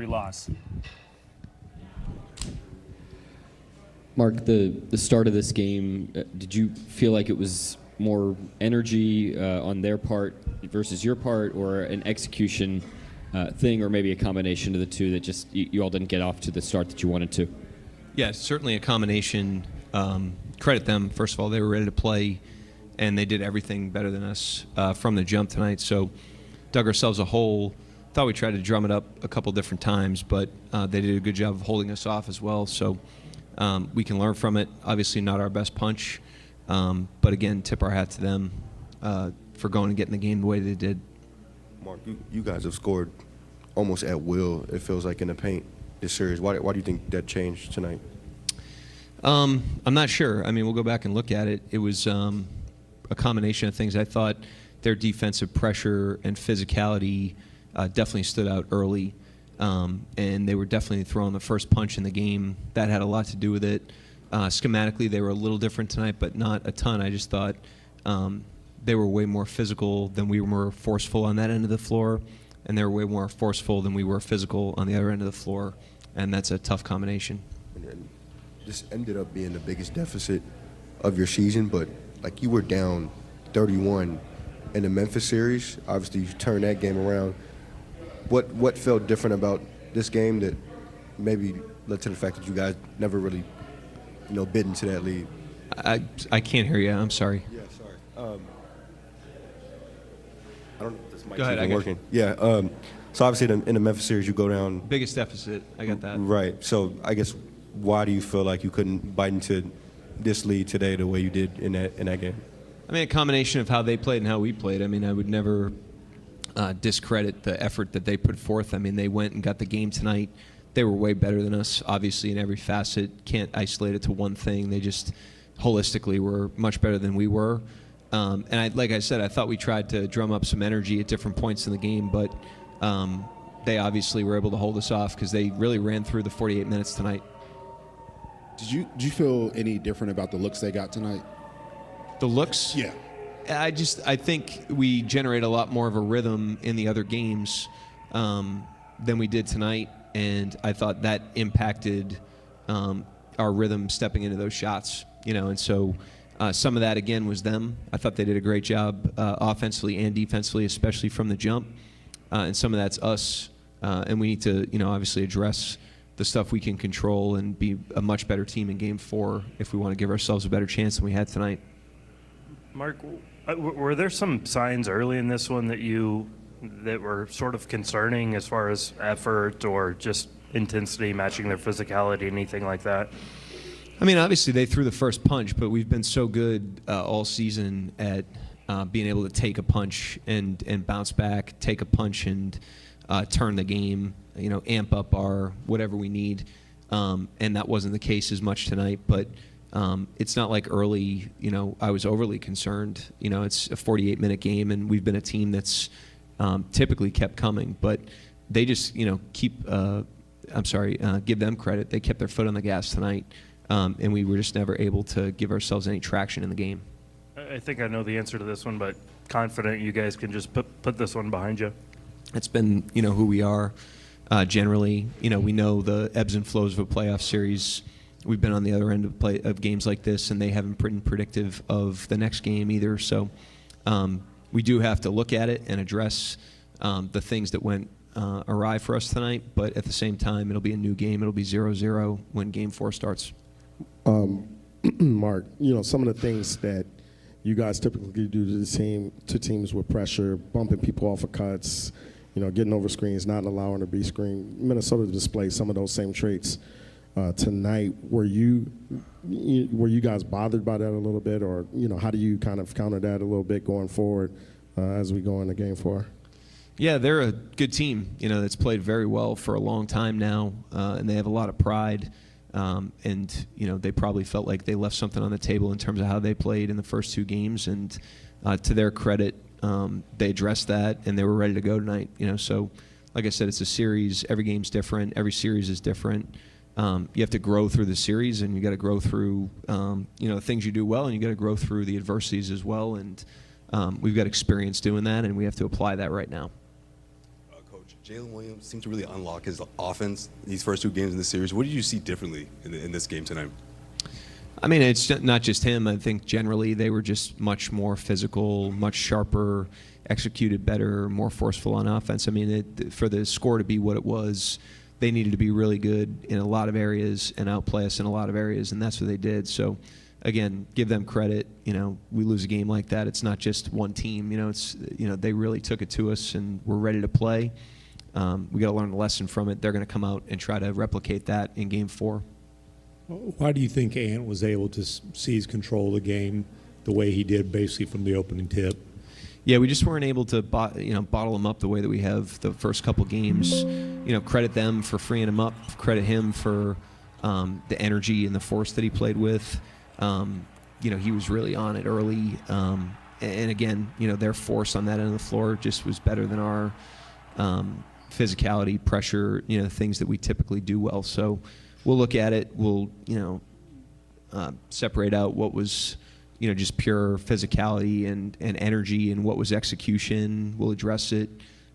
3 loss. Mark, the start of this game, did you feel like it was more energy on their part versus your part, or an execution thing, or maybe a combination of the two that just you all didn't get off to the start that you wanted to? Yeah, certainly a combination. Credit them, first of all. They were ready to play, and they did everything better than us from the jump tonight. So dug ourselves a hole. Thought we tried to drum it up a couple different times, but they did a good job of holding us off as well. So we can learn from it. Obviously not our best punch, but again, tip our hat to them for going and getting the game the way they did. Mark, you guys have scored almost at will, it feels like, in the paint this series. Why do you think that changed tonight? I'm not sure. I mean, we'll go back and look at it. It was a combination of things. I thought their defensive pressure and physicality definitely stood out early. And they were definitely throwing the first punch in the game. That had a lot to do with it. Schematically, they were a little different tonight, but not a ton. I just thought they were way more physical than we were forceful on that end of the floor, and they were way more forceful than we were physical on the other end of the floor, and that's a tough combination. And this ended up being the biggest deficit of your season, but like, you were down 31 in the Memphis series. Obviously, you turned that game around. What felt different about this game that maybe led to the fact that you guys never really, bid into that lead? I can't hear you. I'm sorry. Yeah, sorry. I don't know if this mic's Go ahead, even working. Yeah. So obviously in the Memphis series, you go down. Biggest deficit. I got that. Right. So I guess, why do you feel like you couldn't bite into this lead today the way you did in that game? I mean, a combination of how they played and how we played. I mean, I would never discredit the effort that they put forth. I mean, they went and got the game tonight. They were way better than us, obviously, in every facet. Can't isolate it to one thing. They just holistically were much better than we were. And like I said, I thought we tried to drum up some energy at different points in the game, but they obviously were able to hold us off because they really ran through the 48 minutes tonight. Did you feel any different about the looks they got tonight? The looks? Yeah. I think we generate a lot more of a rhythm in the other games than we did tonight, and I thought that impacted our rhythm stepping into those shots. And so some of that, again, was them. I thought they did a great job offensively and defensively, especially from the jump, and some of that's us, and we need to, obviously address the stuff we can control and be a much better team in Game 4 if we want to give ourselves a better chance than we had tonight. Mark, were there some signs early in this one that were sort of concerning as far as effort or just intensity matching their physicality, anything like that? I mean, obviously they threw the first punch, but we've been so good all season at being able to take a punch and bounce back, take a punch and turn the game, amp up our whatever we need. And that wasn't the case as much tonight, but it's not like early, I was overly concerned. It's a 48-minute game, and we've been a team that's typically kept coming. But they just, give them credit. They kept their foot on the gas tonight, and we were just never able to give ourselves any traction in the game. I think I know the answer to this one, but confident you guys can just put this one behind you. It's been, who we are generally. We know the ebbs and flows of a playoff series. We've been on the other end of games like this, and they haven't been predictive of the next game either. So we do have to look at it and address the things that went awry for us tonight. But at the same time, it'll be a new game. It'll be 0-0 when Game 4 starts. Mark, some of the things that you guys typically do to teams with pressure, bumping people off of cuts, getting over screens, not allowing to be screened. Minnesota displayed some of those same traits tonight. Were you guys bothered by that a little bit, or how do you kind of counter that a little bit going forward as we go into Game 4? Yeah, they're a good team, that's played very well for a long time now, and they have a lot of pride. And they probably felt like they left something on the table in terms of how they played in the first 2 games, and to their credit, they addressed that and they were ready to go tonight. So like I said, it's a series. Every game's different. Every series is different. You have to grow through the series, and you got to grow through the things you do well, and you got to grow through the adversities as well. And we've got experience doing that, and we have to apply that right now. Coach, Jalen Williams seemed to really unlock his offense these first 2 games in the series. What did you see differently in this game tonight? I mean, it's not just him. I think generally they were just much more physical, much sharper, executed better, more forceful on offense. I mean, for the score to be what it was, they needed to be really good in a lot of areas and outplay us in a lot of areas, and that's what they did. So, again, give them credit. You know, we lose a game like that, it's not just one team. You know, they really took it to us, and we're ready to play. We got to learn a lesson from it. They're going to come out and try to replicate that in Game 4. Why do you think Ant was able to seize control of the game the way he did, basically from the opening tip? Yeah, we just weren't able to bottle him up the way that we have the first couple games. You know, credit them for freeing him up. Credit him for the energy and the force that he played with. You know, he was really on it early. And again, you know, their force on that end of the floor just was better than our physicality, pressure, you know, things that we typically do well. So we'll look at it. We'll, separate out what was, just pure physicality and energy and what was execution. We'll address it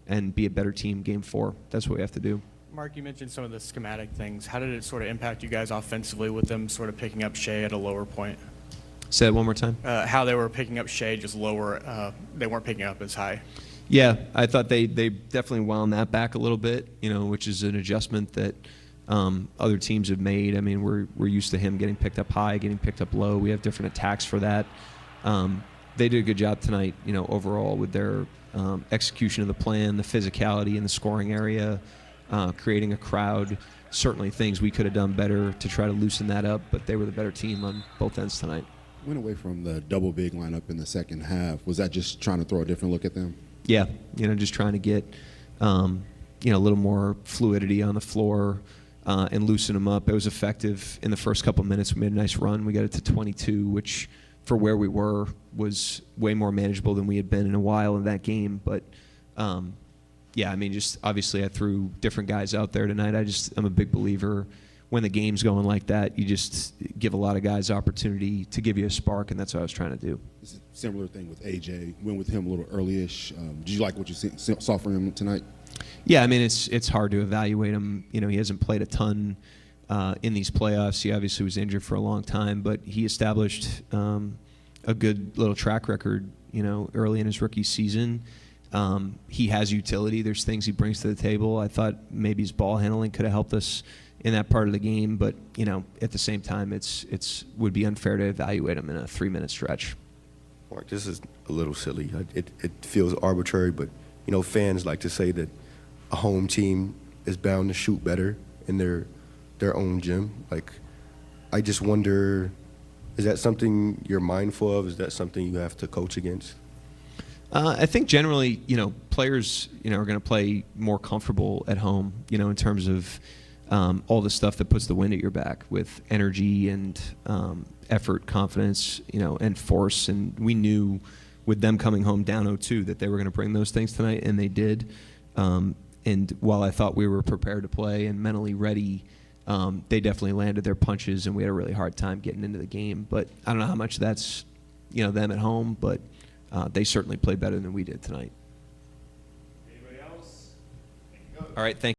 and be a better team Game 4. That's what we have to do. Mark, you mentioned some of the schematic things. How did it sort of impact you guys offensively with them sort of picking up Shea at a lower point? Say that one more time. How they were picking up Shea just lower. They weren't picking up as high. Yeah, I thought they definitely wound that back a little bit, which is an adjustment that other teams have made. I mean, we're used to him getting picked up high, getting picked up low. We have different attacks for that. They did a good job tonight, overall with their execution of the plan, the physicality in the scoring area, creating a crowd. Certainly things we could have done better to try to loosen that up, but they were the better team on both ends tonight. Went away from the double big lineup in the second half. Was that just trying to throw a different look at them? Yeah, just trying to get, a little more fluidity on the floor and loosen them up. It was effective in the first couple minutes. We made a nice run. We got it to 22, which for where we were was way more manageable than we had been in a while in that game. But, just obviously I threw different guys out there tonight. I'm a big believer when the game's going like that, you just give a lot of guys opportunity to give you a spark, and that's what I was trying to do. It's a similar thing with AJ. Went with him a little early-ish. Did you like what you saw from him tonight? Yeah, I mean, it's hard to evaluate him. He hasn't played a ton in these playoffs. He obviously was injured for a long time, but he established a good little track record, early in his rookie season. He has utility. There's things he brings to the table. I thought maybe his ball handling could have helped us in that part of the game, but at the same time, it's would be unfair to evaluate him in a 3-minute stretch. Mark, this is a little silly. It feels arbitrary, but fans like to say that a home team is bound to shoot better in their own gym. Like, I just wonder, is that something you're mindful of? Is that something you have to coach against? I think generally, players, are going to play more comfortable at home, in terms of all the stuff that puts the wind at your back with energy and effort, confidence, and force. And we knew with them coming home down 0-2 that they were going to bring those things tonight, and they did. And while I thought we were prepared to play and mentally ready, they definitely landed their punches, and we had a really hard time getting into the game. But I don't know how much that's, them at home, but they certainly played better than we did tonight. Anybody else? All right, thank you.